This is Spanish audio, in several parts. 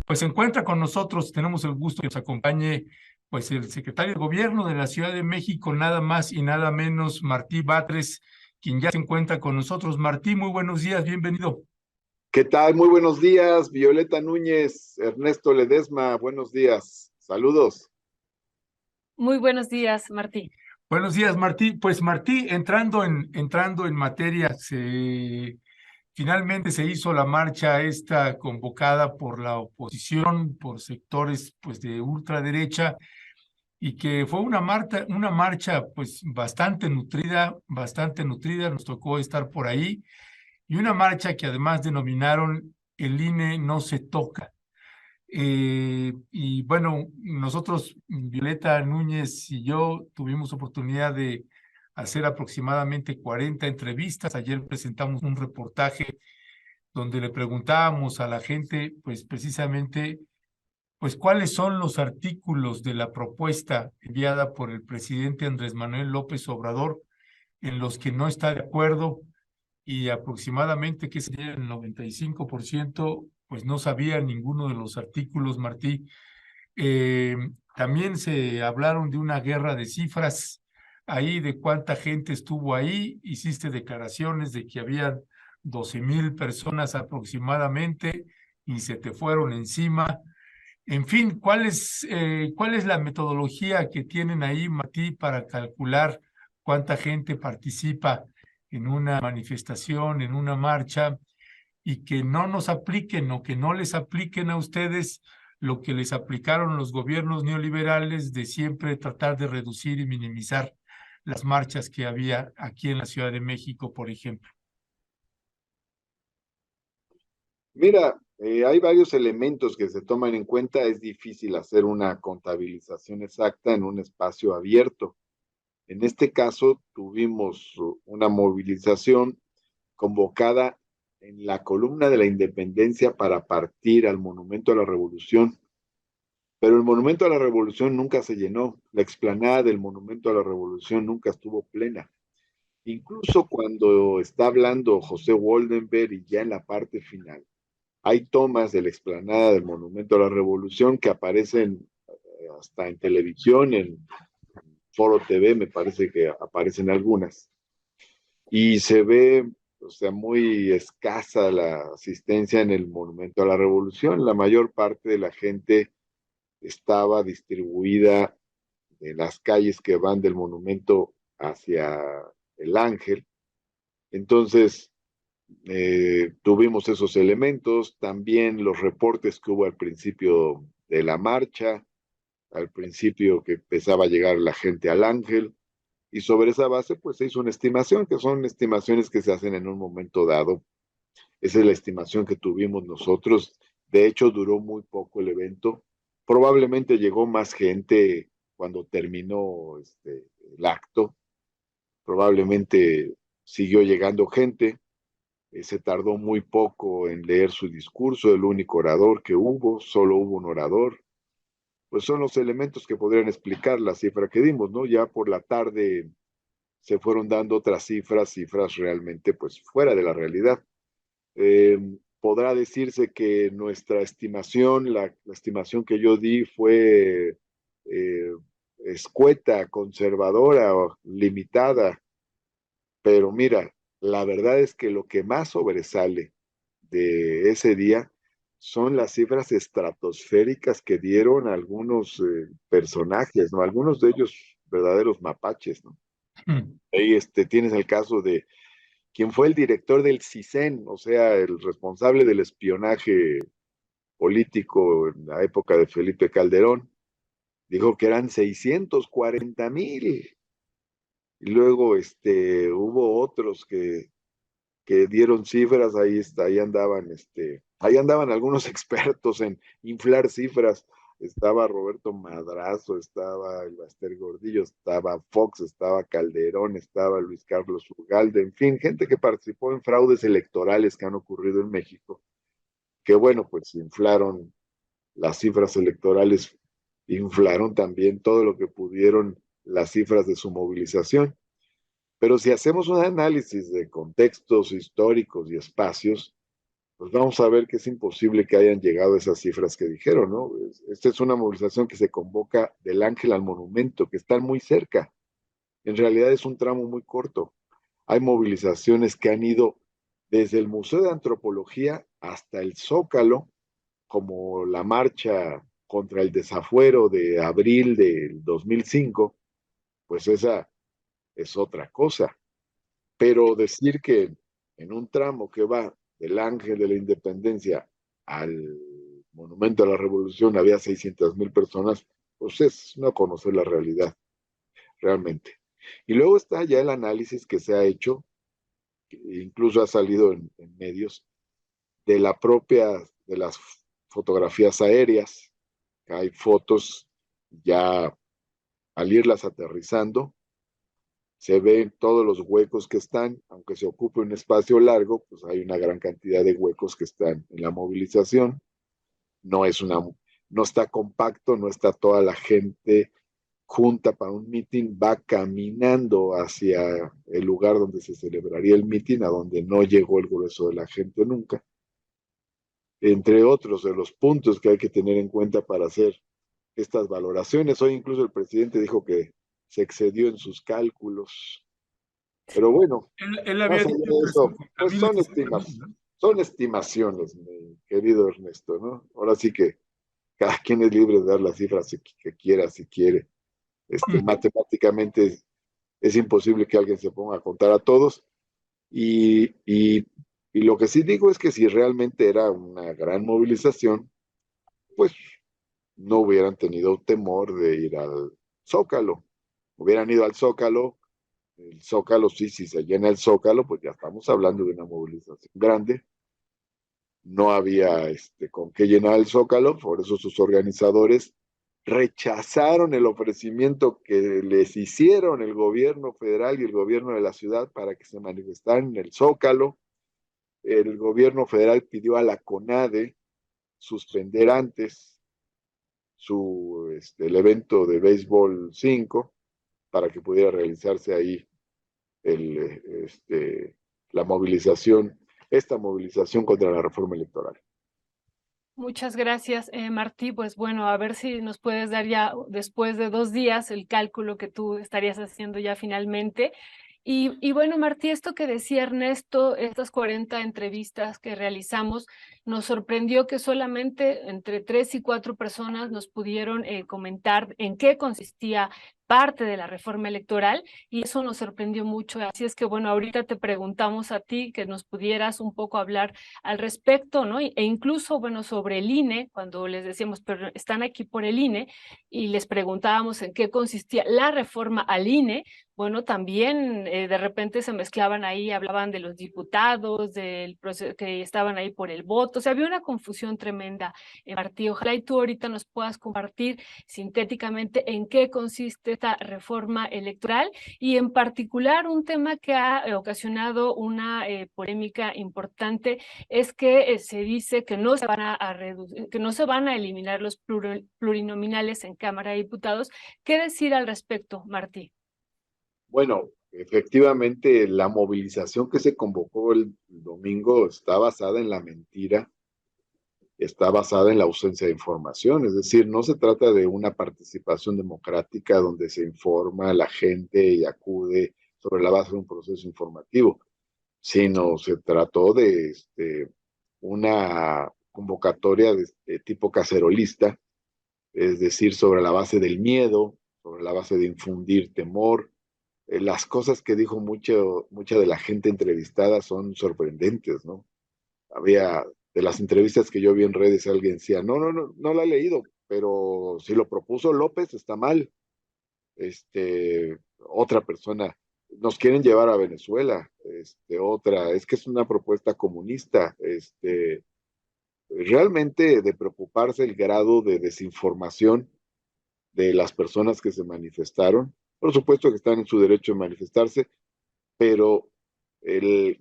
Pues se encuentra con nosotros, tenemos el gusto de que nos acompañe pues el secretario de Gobierno de la Ciudad de México, nada más y nada menos, Martí Batres, quien ya se encuentra con nosotros. Martí, muy buenos días, bienvenido. ¿Qué tal? Muy buenos días, Violeta Núñez, Ernesto Ledesma, buenos días, saludos. Muy buenos días, Martí. Buenos días, Martí. Pues Martí, entrando en materia, finalmente se hizo la marcha esta convocada por la oposición, por sectores pues de ultraderecha, y que fue una marcha pues bastante nutrida, nos tocó estar por ahí, y una marcha que además denominaron "El INE no se toca". Y bueno, nosotros, Violeta Núñez y yo, tuvimos oportunidad de hacer aproximadamente 40 entrevistas. Ayer presentamos un reportaje donde le preguntábamos a la gente, pues precisamente, pues cuáles son los artículos de la propuesta enviada por el presidente Andrés Manuel López Obrador en los que no está de acuerdo, y aproximadamente, que sería el 95%, pues no sabía ninguno de los artículos, Martí. Eh, También se hablaron de una guerra de cifras ahí, de cuánta gente estuvo ahí. Hiciste declaraciones de que había 12,000 personas aproximadamente y se te fueron encima. En fin, cuál es la metodología que tienen ahí, Martí, para calcular cuánta gente participa en una manifestación, en una marcha, y que no nos apliquen o que no les apliquen a ustedes lo que les aplicaron los gobiernos neoliberales, de siempre tratar de reducir y minimizar las marchas que había aquí en la Ciudad de México, por ejemplo? Mira, hay varios elementos que se toman en cuenta, es difícil hacer una contabilización exacta en un espacio abierto. En este caso, tuvimos una movilización convocada en la columna de la Independencia para partir al Monumento a la Revolución. Pero el Monumento a la Revolución nunca se llenó, la explanada del Monumento a la Revolución nunca estuvo plena. Incluso cuando está hablando José Woldenberg y ya en la parte final, hay tomas de la explanada del Monumento a la Revolución que aparecen hasta en televisión, en Foro TV, me parece que aparecen algunas. Y se ve, o sea, muy escasa la asistencia en el Monumento a la Revolución. La mayor parte de la gente estaba distribuida en las calles que van del monumento hacia el Ángel. Entonces, tuvimos esos elementos, también los reportes que hubo al principio de la marcha, al principio que empezaba a llegar la gente al Ángel, y sobre esa base pues se hizo una estimación, que son estimaciones que se hacen en un momento dado. Esa es la estimación que tuvimos nosotros. De hecho, duró muy poco el evento. Probablemente llegó más gente cuando terminó el acto. Probablemente siguió llegando gente. Se tardó muy poco en leer su discurso, el único orador que hubo, solo hubo un orador. Pues son los elementos que podrían explicar la cifra que dimos, ¿no? Ya por la tarde se fueron dando otras cifras realmente pues fuera de la realidad. Podrá decirse que nuestra estimación, la estimación que yo di fue eh, escueta, conservadora, limitada, pero mira, la verdad es que lo que más sobresale de ese día son las cifras estratosféricas que dieron algunos personajes, ¿no? Algunos de ellos verdaderos mapaches, ¿no? Ahí tienes el caso de quien fue el director del CISEN, o sea, el responsable del espionaje político en la época de Felipe Calderón, dijo que eran 640,000. Y luego hubo otros que dieron cifras, ahí andaban algunos expertos en inflar cifras. Estaba Roberto Madrazo, estaba el Baster Gordillo, estaba Fox, estaba Calderón, estaba Luis Carlos Ugalde, en fin, gente que participó en fraudes electorales que han ocurrido en México, que bueno, pues inflaron las cifras electorales, inflaron también todo lo que pudieron las cifras de su movilización. Pero si hacemos un análisis de contextos históricos y espacios, pues vamos a ver que es imposible que hayan llegado a esas cifras que dijeron, ¿no? Esta es una movilización que se convoca del Ángel al Monumento, que están muy cerca. En realidad es un tramo muy corto. Hay movilizaciones que han ido desde el Museo de Antropología hasta el Zócalo, como la marcha contra el desafuero de abril del 2005, pues esa es otra cosa. Pero decir que en un tramo que va del Ángel de la Independencia al Monumento a la Revolución había 600,000 personas, pues es no conocer la realidad, realmente. Y luego está ya el análisis que se ha hecho, que incluso ha salido en medios, de la propia, de las fotografías aéreas. Hay fotos ya al irlas aterrizando, se ven todos los huecos que están, aunque se ocupe un espacio largo, pues hay una gran cantidad de huecos que están en la movilización. No es una, no está compacto, no está toda la gente junta para un meeting, va caminando hacia el lugar donde se celebraría el meeting, a donde no llegó el grueso de la gente nunca. Entre otros de los puntos que hay que tener en cuenta para hacer estas valoraciones. Hoy incluso el presidente dijo que se excedió en sus cálculos. Pero bueno, Él había más allá dicho de eso, pues 350,000 y 60,000, ¿no? son estimaciones, mi querido Ernesto, ¿no? Ahora sí que cada quien es libre de dar las cifras que quiera, si quiere. Matemáticamente es imposible que alguien se ponga a contar a todos. Y, y, y lo que sí digo es que si realmente era una gran movilización, pues no hubieran tenido temor de ir al Zócalo. Hubieran ido al Zócalo, el Zócalo, sí, si se llena el Zócalo, pues ya estamos hablando de una movilización grande. No había con qué llenar el Zócalo, por eso sus organizadores rechazaron el ofrecimiento que les hicieron el gobierno federal y el gobierno de la ciudad para que se manifestaran en el Zócalo. El gobierno federal pidió a la CONADE suspender antes el evento de béisbol 5 para que pudiera realizarse ahí el, la movilización, esta movilización contra la reforma electoral. Muchas gracias, Martí. Pues bueno, a ver si nos puedes dar ya después de 2 días el cálculo que tú estarías haciendo ya finalmente. Y bueno, Martí, esto que decía Ernesto, estas 40 entrevistas que realizamos, nos sorprendió que solamente entre 3 y 4 personas nos pudieron comentar en qué consistía parte de la reforma electoral, y eso nos sorprendió mucho. Así es que bueno, ahorita te preguntamos a ti que nos pudieras un poco hablar al respecto, ¿no? E incluso, bueno, sobre el INE, cuando les decíamos, pero están aquí por el INE, y les preguntábamos en qué consistía la reforma al INE. Bueno, también de repente se mezclaban ahí, hablaban de los diputados, del proceso que estaban ahí por el voto. O sea, había una confusión tremenda en partido. Ojalá y tú ahorita nos puedas compartir sintéticamente en qué consiste esta reforma electoral, y en particular un tema que ha ocasionado una polémica importante es que se dice que no se van a reducir, que no se van a eliminar los plurinominales en Cámara de Diputados. ¿Qué decir al respecto, Martí? Bueno, efectivamente, la movilización que se convocó el domingo está basada en la mentira, está basada en la ausencia de información, es decir, no se trata de una participación democrática donde se informa a la gente y acude sobre la base de un proceso informativo, sino se trató de una convocatoria de tipo cacerolista, es decir, sobre la base del miedo, sobre la base de infundir temor. Las cosas que dijo mucha de la gente entrevistada son sorprendentes, ¿no? Había, de las entrevistas que yo vi en redes, alguien decía, no la he leído, pero si lo propuso López está mal. Otra persona, nos quieren llevar a Venezuela. Otra, es que es una propuesta comunista. Realmente de preocuparse el grado de desinformación de las personas que se manifestaron. Por supuesto que están en su derecho de manifestarse, pero el,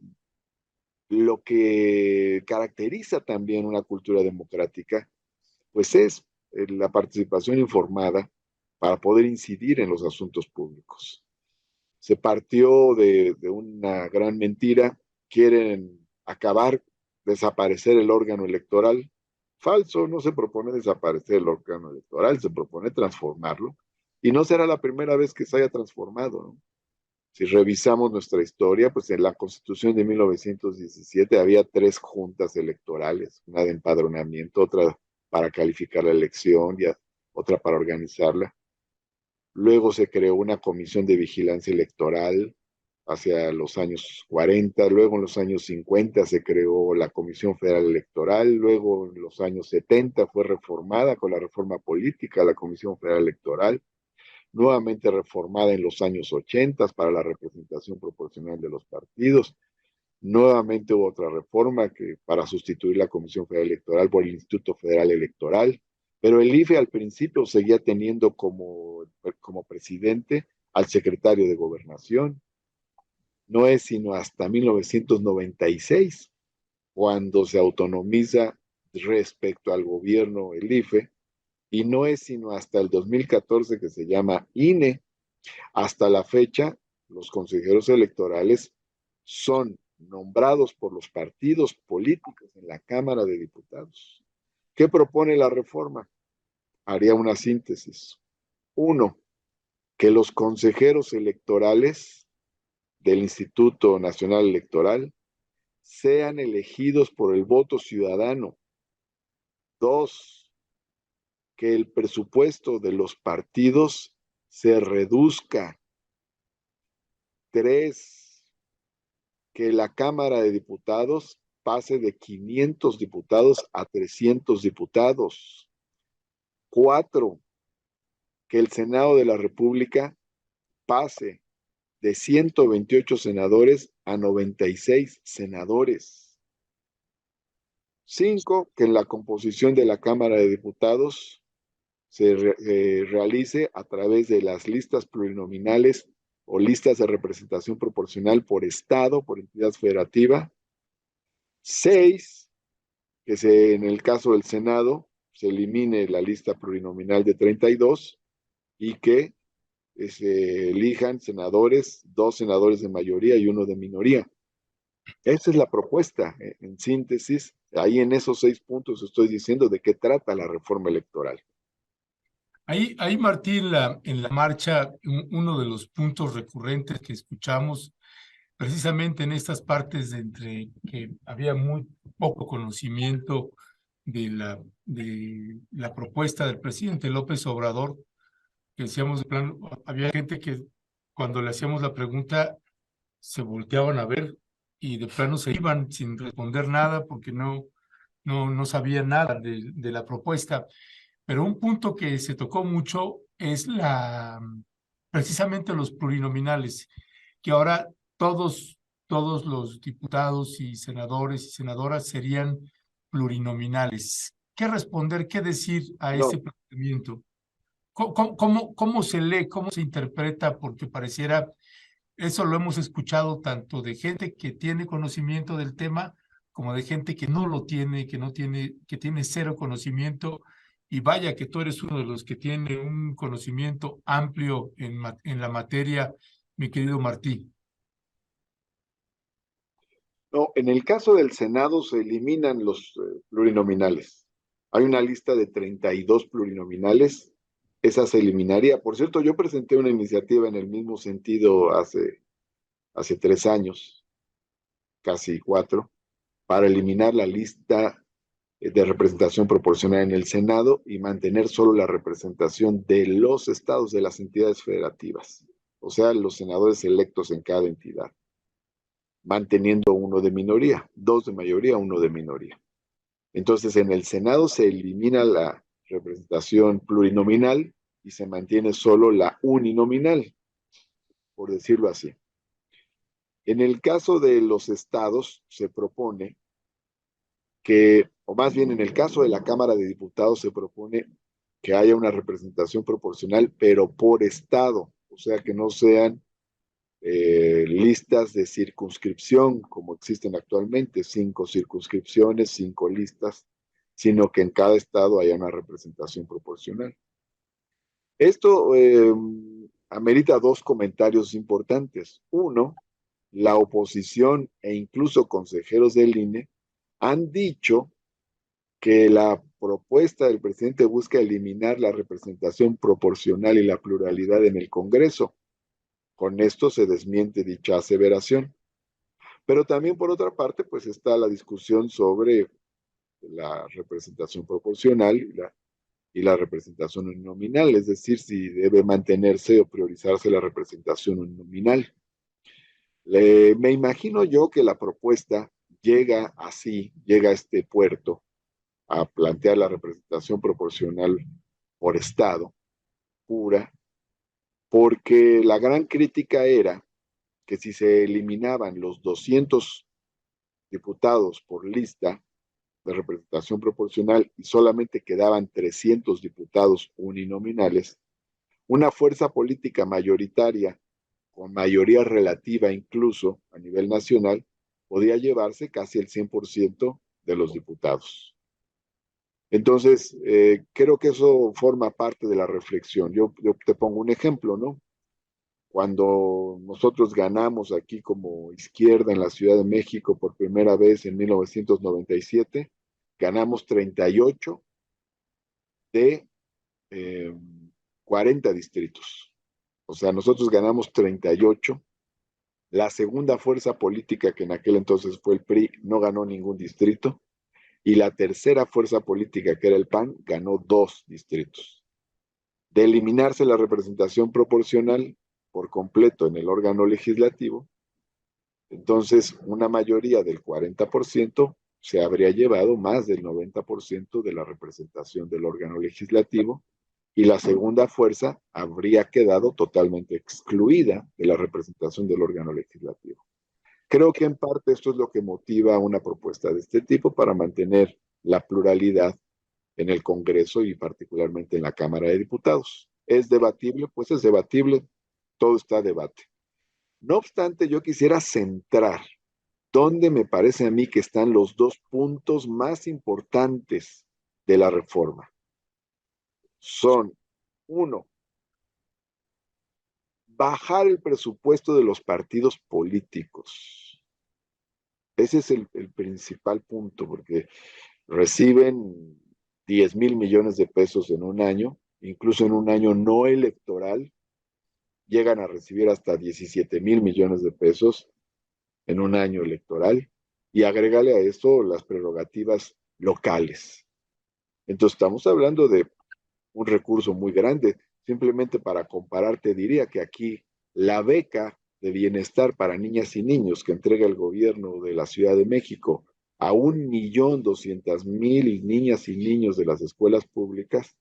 lo que caracteriza también una cultura democrática, pues es la participación informada para poder incidir en los asuntos públicos. Se partió de una gran mentira, quieren acabar desaparecer el órgano electoral. Falso, no se propone desaparecer el órgano electoral, se propone transformarlo. Y no será la primera vez que se haya transformado, ¿no? Si revisamos nuestra historia, pues en la Constitución de 1917 había 3 juntas electorales, una de empadronamiento, otra para calificar la elección y otra para organizarla. Luego se creó una comisión de vigilancia electoral hacia los años 40, luego en los años 50 se creó la Comisión Federal Electoral, luego en los años 70 fue reformada con la reforma política la Comisión Federal Electoral, nuevamente reformada en los años 80 para la representación proporcional de los partidos. Nuevamente hubo otra reforma para sustituir la Comisión Federal Electoral por el Instituto Federal Electoral, pero el IFE al principio seguía teniendo como presidente al secretario de Gobernación. No es sino hasta 1996 cuando se autonomiza respecto al gobierno el IFE, y no es sino hasta el 2014 que se llama INE. Hasta la fecha, los consejeros electorales son nombrados por los partidos políticos en la Cámara de Diputados. ¿Qué propone la reforma? Haría una síntesis. 1, que los consejeros electorales del Instituto Nacional Electoral sean elegidos por el voto ciudadano. 2, que el presupuesto de los partidos se reduzca. 3, que la Cámara de Diputados pase de 500 diputados a 300 diputados. 4, que el Senado de la República pase de 128 senadores a 96 senadores. 5, que en la composición de la Cámara de Diputados se realice a través de las listas plurinominales o listas de representación proporcional por estado, por entidad federativa. 6, que en el caso del Senado se elimine la lista plurinominal de 32 y que se elijan senadores, 2 senadores de mayoría y 1 de minoría. Esa es la propuesta, en síntesis. Ahí en esos 6 puntos estoy diciendo de qué trata la reforma electoral. Ahí Martín, en la marcha, uno de los puntos recurrentes que escuchamos precisamente en estas partes entre que había muy poco conocimiento de la propuesta del presidente López Obrador, que decíamos de plano, había gente que cuando le hacíamos la pregunta se volteaban a ver y de plano se iban sin responder nada porque no sabían nada de la propuesta. Pero un punto que se tocó mucho es precisamente los plurinominales, que ahora todos los diputados y senadores y senadoras serían plurinominales. ¿Qué responder, qué decir a ese planteamiento? ¿Cómo se lee, cómo se interpreta? Porque pareciera, eso lo hemos escuchado tanto de gente que tiene conocimiento del tema como de gente que no lo tiene, que tiene cero conocimiento. Y vaya que tú eres uno de los que tiene un conocimiento amplio en la materia, mi querido Martí. No, en el caso del Senado se eliminan los plurinominales. Hay una lista de 32 plurinominales. Esa se eliminaría. Por cierto, yo presenté una iniciativa en el mismo sentido hace 3 años, casi 4, para eliminar la lista de representación proporcional en el Senado y mantener solo la representación de los estados, de las entidades federativas, o sea, los senadores electos en cada entidad, manteniendo 1 de minoría, 2 de mayoría, 1 de minoría. Entonces, en el Senado se elimina la representación plurinominal y se mantiene solo la uninominal, por decirlo así. En el caso de los estados, se propone que, o más bien en el caso de la Cámara de Diputados, se propone que haya una representación proporcional, pero por estado, o sea, que no sean listas de circunscripción como existen actualmente, 5 circunscripciones, 5 listas, sino que en cada estado haya una representación proporcional. Esto amerita 2 comentarios importantes. 1, la oposición e incluso consejeros del INE han dicho que la propuesta del presidente busca eliminar la representación proporcional y la pluralidad en el Congreso. Con esto se desmiente dicha aseveración. Pero también, por otra parte, pues está la discusión sobre la representación proporcional y la representación uninominal, es decir, si debe mantenerse o priorizarse la representación uninominal. Me imagino yo que la propuesta llega a este puerto a plantear la representación proporcional por estado pura, porque la gran crítica era que si se eliminaban los 200 diputados por lista de representación proporcional y solamente quedaban 300 diputados uninominales, una fuerza política mayoritaria, con mayoría relativa incluso a nivel nacional, podía llevarse casi el 100% de los diputados. Entonces, creo que eso forma parte de la reflexión. Yo te pongo un ejemplo, ¿no? Cuando nosotros ganamos aquí como izquierda en la Ciudad de México por primera vez en 1997, ganamos 38 de 40 distritos. O sea, nosotros ganamos 38. La segunda fuerza política, que en aquel entonces fue el PRI, no ganó ningún distrito. Y la tercera fuerza política, que era el PAN, ganó 2 distritos. De eliminarse la representación proporcional por completo en el órgano legislativo, entonces una mayoría del 40% se habría llevado más del 90% de la representación del órgano legislativo y la segunda fuerza habría quedado totalmente excluida de la representación del órgano legislativo. Creo que en parte esto es lo que motiva una propuesta de este tipo para mantener la pluralidad en el Congreso y particularmente en la Cámara de Diputados. ¿Es debatible? Pues es debatible, todo está a debate. No obstante, yo quisiera centrar dónde me parece a mí que están los 2 puntos más importantes de la reforma. Son, uno, bajar el presupuesto de los partidos políticos. Ese es el principal punto, porque reciben 10,000 millones de pesos en un año, incluso en un año no electoral, llegan a recibir hasta 17,000 millones de pesos en un año electoral, y agrégale a esto las prerrogativas locales. Entonces estamos hablando de un recurso muy grande. Simplemente para comparar, te diría que aquí la beca de bienestar para niñas y niños que entrega el gobierno de la Ciudad de México a 1,200,000 niñas y niños de las escuelas públicas,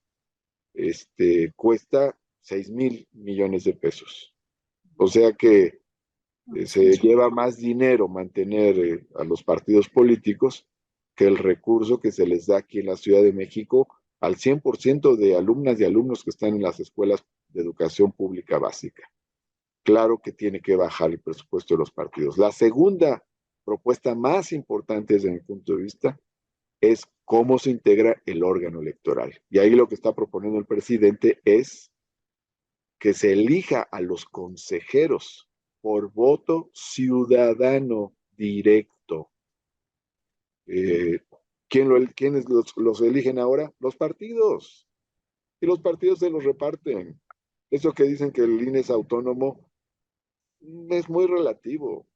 cuesta 6,000 millones de pesos. O sea que se lleva más dinero mantener a los partidos políticos que el recurso que se les da aquí en la Ciudad de México al 100% de alumnas y alumnos que están en las escuelas de educación pública básica. Claro que tiene que bajar el presupuesto de los partidos. La segunda propuesta más importante desde mi punto de vista es cómo se integra el órgano electoral. Y ahí lo que está proponiendo el presidente es que se elija a los consejeros por voto ciudadano directo. ¿Quiénes los eligen ahora? Los partidos. Y los partidos se los reparten. Eso que dicen que el INE es autónomo es muy relativo.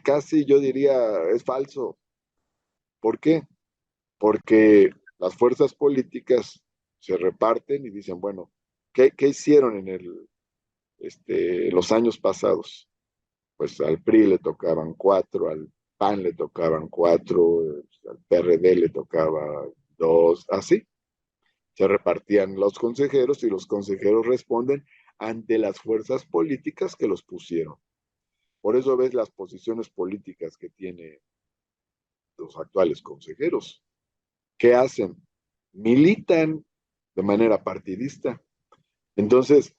Casi yo diría es falso. ¿Por qué? Porque las fuerzas políticas se reparten y dicen, bueno, ¿qué hicieron en los años pasados? Pues al PRI le tocaban 4, al PAN le tocaban 4, al PRD le tocaba 2, así. Se repartían los consejeros y los consejeros responden ante las fuerzas políticas que los pusieron. Por eso ves las posiciones políticas que tienen los actuales consejeros. ¿Qué hacen? Militan de manera partidista. Entonces,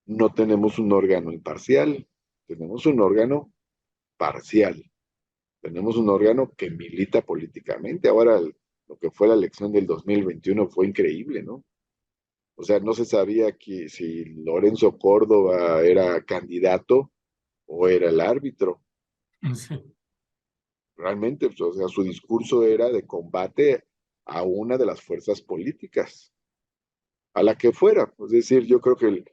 no tenemos un órgano imparcial, tenemos un órgano parcial. Tenemos un órgano que milita políticamente. Ahora, lo que fue la elección del 2021 fue increíble, ¿no? O sea, no se sabía si Lorenzo Córdoba era candidato o era el árbitro. Sí. realmente, pues, o sea, su discurso era de combate a una de las fuerzas políticas, a la que fuera. Es decir, yo creo que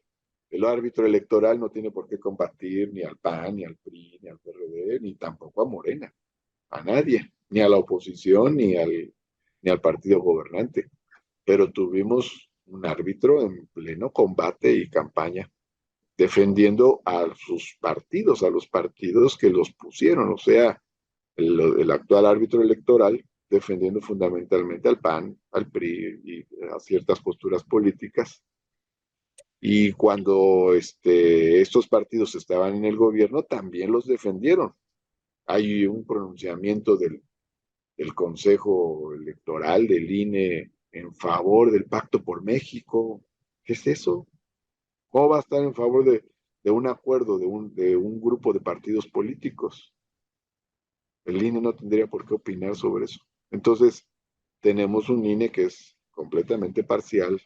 el árbitro electoral no tiene por qué combatir ni al PAN, ni al PRI, ni al PRD, ni tampoco a Morena, a nadie, ni a la oposición, ni al partido gobernante. Pero tuvimos un árbitro en pleno combate y campaña, defendiendo a sus partidos, a los partidos que los pusieron, o sea, el actual árbitro electoral defendiendo fundamentalmente al PAN, al PRI y a ciertas posturas políticas. Y cuando estos partidos estaban en el gobierno, también los defendieron. Hay un pronunciamiento del Consejo Electoral, del INE, en favor del Pacto por México. ¿Qué es eso? ¿Cómo va a estar en favor de un acuerdo de un grupo de partidos políticos? El INE no tendría por qué opinar sobre eso. Entonces, tenemos un INE que es completamente parcial,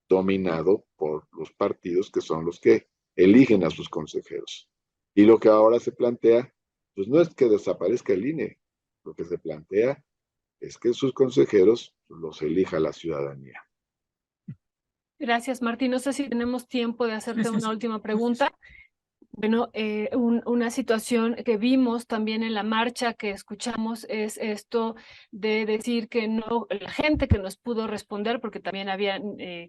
dominado por los partidos que son los que eligen a sus consejeros. Y lo que ahora se plantea, pues no es que desaparezca el INE, lo que se plantea es que sus consejeros los elija la ciudadanía. Gracias, Martín. No sé si tenemos tiempo de hacerte Sí, una sí. última pregunta. Bueno, una situación que vimos también en la marcha que escuchamos es esto de decir que no, la gente que nos pudo responder, porque también había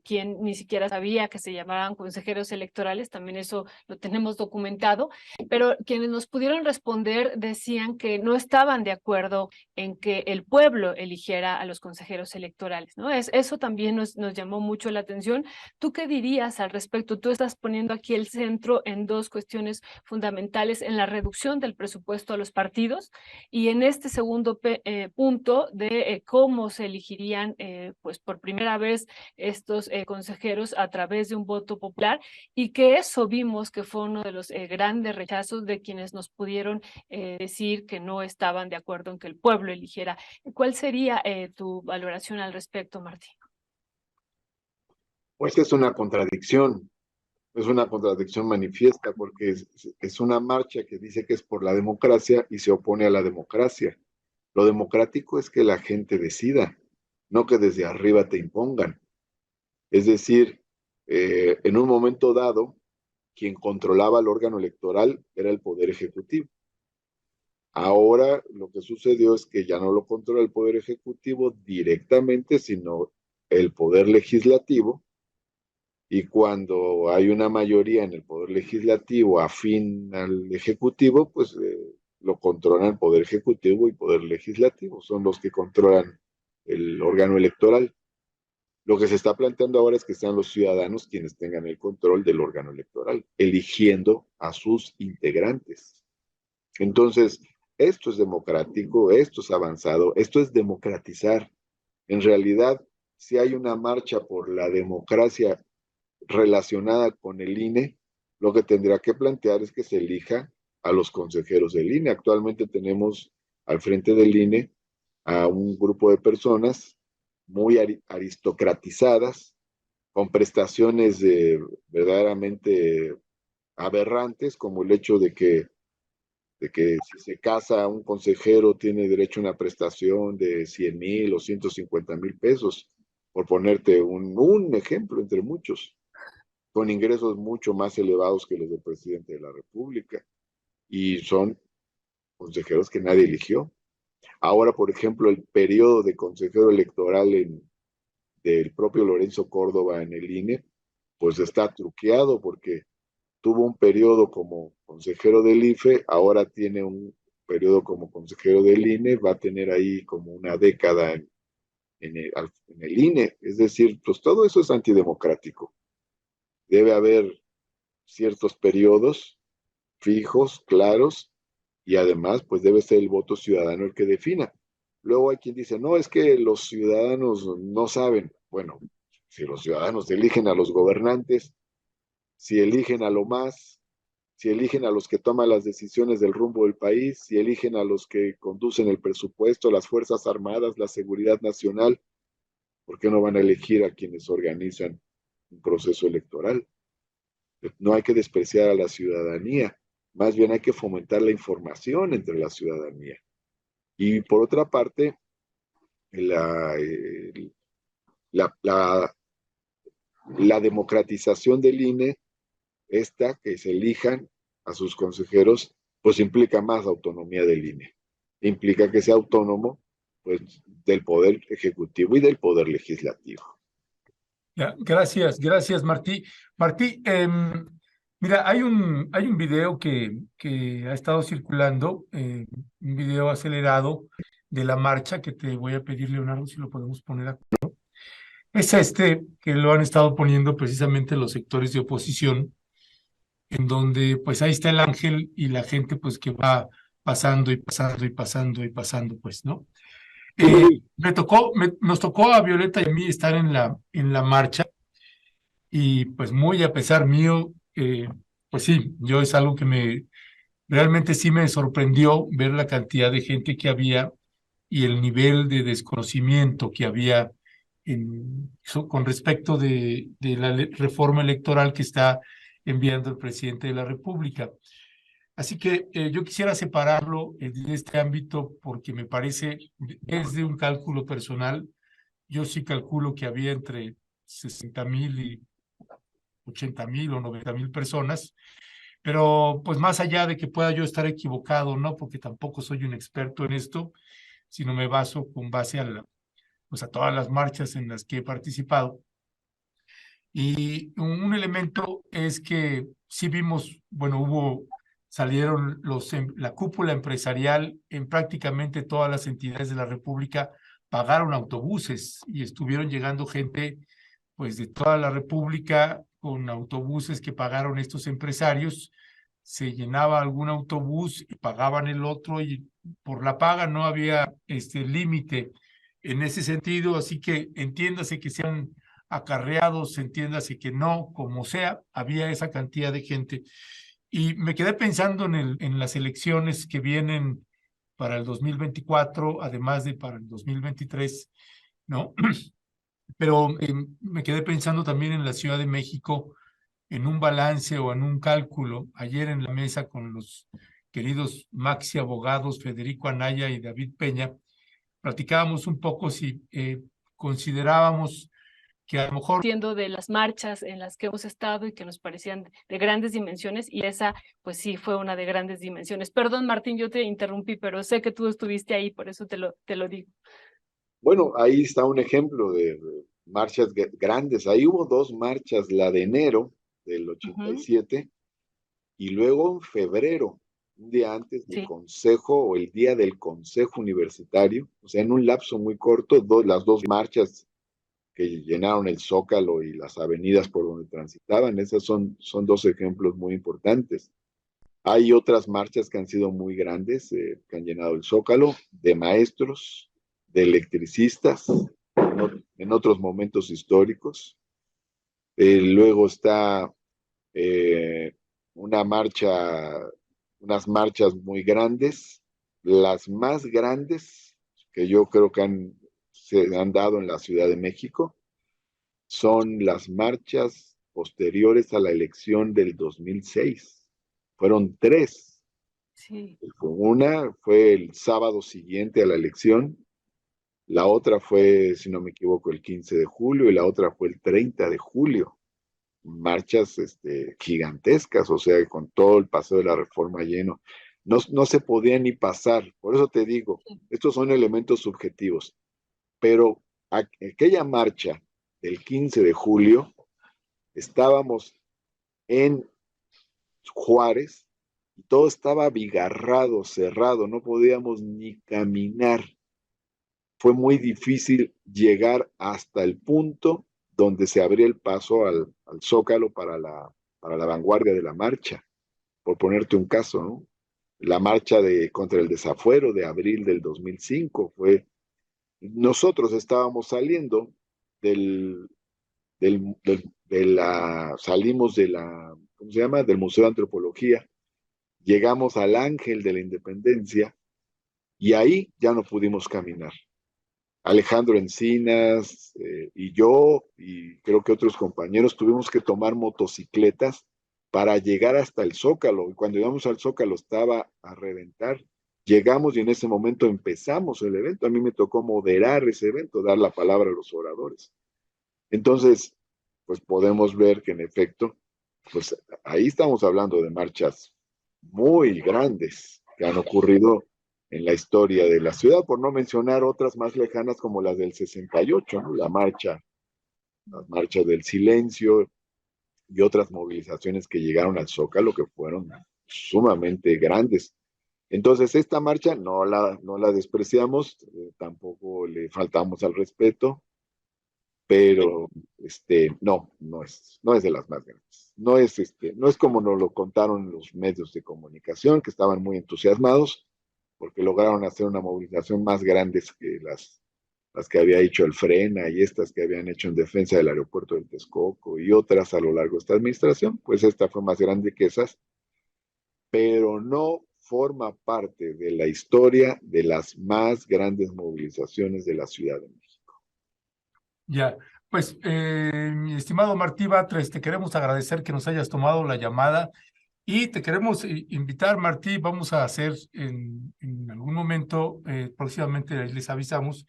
quien ni siquiera sabía que se llamaban consejeros electorales, también eso lo tenemos documentado, pero quienes nos pudieron responder decían que no estaban de acuerdo en que el pueblo eligiera a los consejeros electorales, ¿no? Eso también nos llamó mucho la atención. ¿Tú qué dirías al respecto? Tú estás poniendo aquí el centro en dos cuestiones fundamentales: en la reducción del presupuesto a los partidos y en este segundo punto de cómo se elegirían pues por primera vez estos consejeros a través de un voto popular, y que eso vimos que fue uno de los grandes rechazos de quienes nos pudieron decir que no estaban de acuerdo en que el pueblo eligiera. ¿Cuál sería tu valoración al respecto, Martín? Pues es una contradicción manifiesta porque es una marcha que dice que es por la democracia y se opone a la democracia. Lo democrático es que la gente decida, no que desde arriba te impongan. Es decir, en un momento dado, quien controlaba el órgano electoral era el Poder Ejecutivo. Ahora lo que sucedió es que ya no lo controla el Poder Ejecutivo directamente, sino el Poder Legislativo. Y cuando hay una mayoría en el Poder Legislativo afín al Ejecutivo, pues lo controlan el Poder Ejecutivo y Poder Legislativo. Son los que controlan el órgano electoral. Lo que se está planteando ahora es que sean los ciudadanos quienes tengan el control del órgano electoral, eligiendo a sus integrantes. Entonces, esto es democrático, esto es avanzado, esto es democratizar. En realidad, si hay una marcha por la democracia relacionada con el INE, lo que tendrá que plantear es que se elija a los consejeros del INE. Actualmente tenemos al frente del INE a un grupo de personas muy aristocratizadas, con prestaciones verdaderamente aberrantes, como el hecho de que si se casa un consejero tiene derecho a una prestación de 100,000 o 150,000 pesos, por ponerte un ejemplo entre muchos, con ingresos mucho más elevados que los del presidente de la República, y son consejeros que nadie eligió. Ahora, por ejemplo, el periodo de consejero electoral del propio Lorenzo Córdoba en el INE, pues está truqueado porque tuvo un periodo como consejero del IFE, ahora tiene un periodo como consejero del INE, va a tener ahí como una década en el INE. Es decir, pues todo eso es antidemocrático. Debe haber ciertos periodos fijos, claros, y además, pues debe ser el voto ciudadano el que defina. Luego hay quien dice, no, es que los ciudadanos no saben. Bueno, si los ciudadanos eligen a los gobernantes, si eligen a lo más, si eligen a los que toman las decisiones del rumbo del país, si eligen a los que conducen el presupuesto, las Fuerzas Armadas, la seguridad nacional, ¿por qué no van a elegir a quienes organizan un proceso electoral? No hay que despreciar a la ciudadanía, más bien hay que fomentar la información entre la ciudadanía. Y por otra parte, la, la, la, la democratización del INE, esta que se elijan a sus consejeros, pues implica más autonomía del INE. Implica que sea autónomo, pues, del poder ejecutivo y del poder legislativo. Ya, gracias, Martí. Martí, mira, hay un video que ha estado circulando, un video acelerado de la marcha que te voy a pedir, Leonardo, si lo podemos poner acá. Es este que lo han estado poniendo precisamente los sectores de oposición, en donde pues ahí está el ángel y la gente pues que va pasando y pasando y pasando y pasando, pues, ¿no? Nos tocó a Violeta y a mí estar en la marcha y pues muy a pesar mío, pues sí, yo es algo que realmente sí me sorprendió ver la cantidad de gente que había y el nivel de desconocimiento que había con respecto de la reforma electoral que está enviando el presidente de la República. Así que yo quisiera separarlo de este ámbito porque me parece, desde un cálculo personal, yo sí calculo que había entre 60,000 y 80,000 o 90,000 personas, pero pues más allá de que pueda yo estar equivocado, ¿no? Porque tampoco soy un experto en esto, sino me baso con base pues a todas las marchas en las que he participado. Y un elemento es que sí vimos, bueno, salieron la cúpula empresarial en prácticamente todas las entidades de la República, pagaron autobuses y estuvieron llegando gente pues de toda la República con autobuses que pagaron estos empresarios. Se llenaba algún autobús y pagaban el otro y por la paga no había límite en ese sentido, así que entiéndase que sean acarreados, entiéndase que no, como sea, había esa cantidad de gente. Y me quedé pensando en las elecciones que vienen para el 2024, además de para el 2023, ¿no? Pero me quedé pensando también en la Ciudad de México, en un balance o en un cálculo. Ayer en la mesa con los queridos Maxi abogados Federico Anaya y David Peña, platicábamos un poco si considerábamos que a lo mejor... Siendo de las marchas en las que hemos estado y que nos parecían de grandes dimensiones, y esa pues sí fue una de grandes dimensiones. Perdón, Martín, yo te interrumpí, pero sé que tú estuviste ahí, por eso te lo digo. Bueno, ahí está un ejemplo de marchas grandes. Ahí hubo dos marchas, la de enero del 87 y luego en febrero, un día antes del consejo o el día del consejo universitario, o sea, en un lapso muy corto, las dos marchas que llenaron el Zócalo y las avenidas por donde transitaban, esas son dos ejemplos muy importantes. Hay otras marchas que han sido muy grandes, que han llenado el Zócalo, de maestros, de electricistas, en otros momentos históricos. Luego está unas marchas muy grandes, las más grandes que yo creo que se han dado en la Ciudad de México, son las marchas posteriores a la elección del 2006. Fueron tres. Sí. Una fue el sábado siguiente a la elección, la otra fue, si no me equivoco, el 15 de julio y la otra fue el 30 de julio. Marchas gigantescas, o sea, con todo el paseo de la Reforma lleno. No se podía ni pasar, por eso te digo, estos son elementos subjetivos, pero aquella marcha del 15 de julio, estábamos en Juárez y todo estaba abigarrado, cerrado, no podíamos ni caminar. Fue muy difícil llegar hasta el punto donde se abría el paso al Zócalo para la vanguardia de la marcha, por ponerte un caso, ¿no? La marcha contra el desafuero de abril del 2005 nosotros estábamos saliendo salimos ¿cómo se llama? Del Museo de Antropología, llegamos al Ángel de la Independencia y ahí ya no pudimos caminar. Alejandro Encinas y yo, y creo que otros compañeros, tuvimos que tomar motocicletas para llegar hasta el Zócalo. Y cuando llegamos al Zócalo estaba a reventar. llegamos y en ese momento empezamos el evento. A mí me tocó moderar ese evento, dar la palabra a los oradores. Entonces, pues podemos ver que en efecto, pues ahí estamos hablando de marchas muy grandes que han ocurrido en la historia de la ciudad, por no mencionar otras más lejanas como las del 68, ¿no? Las marchas del silencio y otras movilizaciones que llegaron al Zócalo que fueron sumamente grandes. Entonces, esta marcha no la despreciamos, tampoco le faltamos al respeto, pero no es de las más grandes. No es como nos lo contaron los medios de comunicación, que estaban muy entusiasmados porque lograron hacer una movilización más grande que las que había hecho el Frena y estas que habían hecho en defensa del aeropuerto del Texcoco y otras a lo largo de esta administración. Pues esta fue más grande que esas, pero no forma parte de la historia de las más grandes movilizaciones de la Ciudad de México. Ya, pues, mi estimado Martí Batres, te queremos agradecer que nos hayas tomado la llamada y te queremos invitar, Martí, vamos a hacer en algún momento, próximamente les avisamos,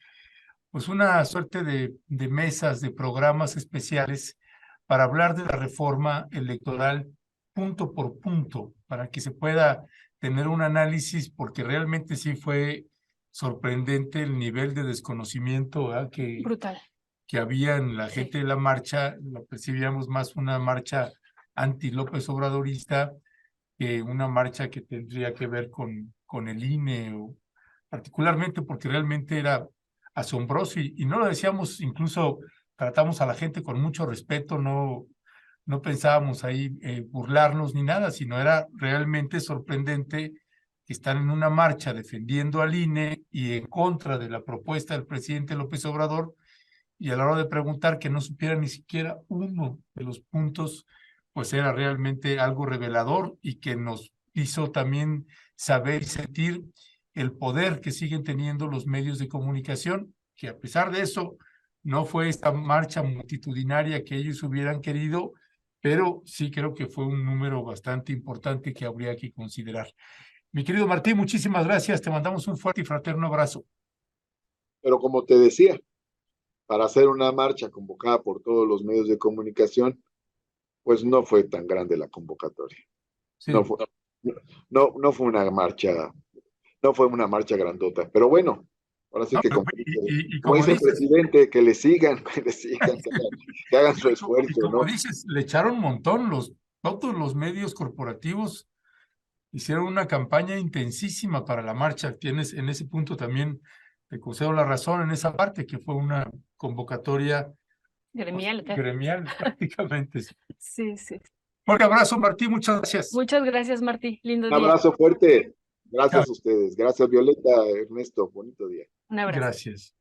pues una suerte de mesas, de programas especiales para hablar de la reforma electoral punto por punto, para que se pueda tener un análisis, porque realmente sí fue sorprendente el nivel de desconocimiento, ¿verdad? Brutal. Que había en la gente de la marcha. Lo percibíamos más una marcha anti-López Obradorista que una marcha que tendría que ver con el INE, o particularmente porque realmente era asombroso y no lo decíamos, incluso tratamos a la gente con mucho respeto, no pensábamos ahí burlarnos ni nada, sino era realmente sorprendente que están en una marcha defendiendo al INE y en contra de la propuesta del presidente López Obrador, y a la hora de preguntar que no supiera ni siquiera uno de los puntos, pues era realmente algo revelador y que nos hizo también saber y sentir el poder que siguen teniendo los medios de comunicación, que a pesar de eso no fue esta marcha multitudinaria que ellos hubieran querido, pero sí creo que fue un número bastante importante que habría que considerar. Mi querido Martín, muchísimas gracias, te mandamos un fuerte y fraterno abrazo. Pero como te decía, para hacer una marcha convocada por todos los medios de comunicación, pues no fue tan grande la convocatoria. Sí. No fue una marcha grandota. Pero bueno, ahora sí que como dice el presidente, que le sigan, que hagan su esfuerzo. Y como ¿no? dices, le echaron un montón, todos los medios corporativos hicieron una campaña intensísima para la marcha. Tienes en ese punto también, te concedo la razón en esa parte, que fue una convocatoria gremial. Gremial, prácticamente. Sí, sí. Fuerte abrazo, Martí, muchas gracias. Muchas gracias, Martí. Lindo día. Un abrazo fuerte. Gracias a ustedes. Gracias, Violeta, Ernesto. Bonito día. Un abrazo. Gracias.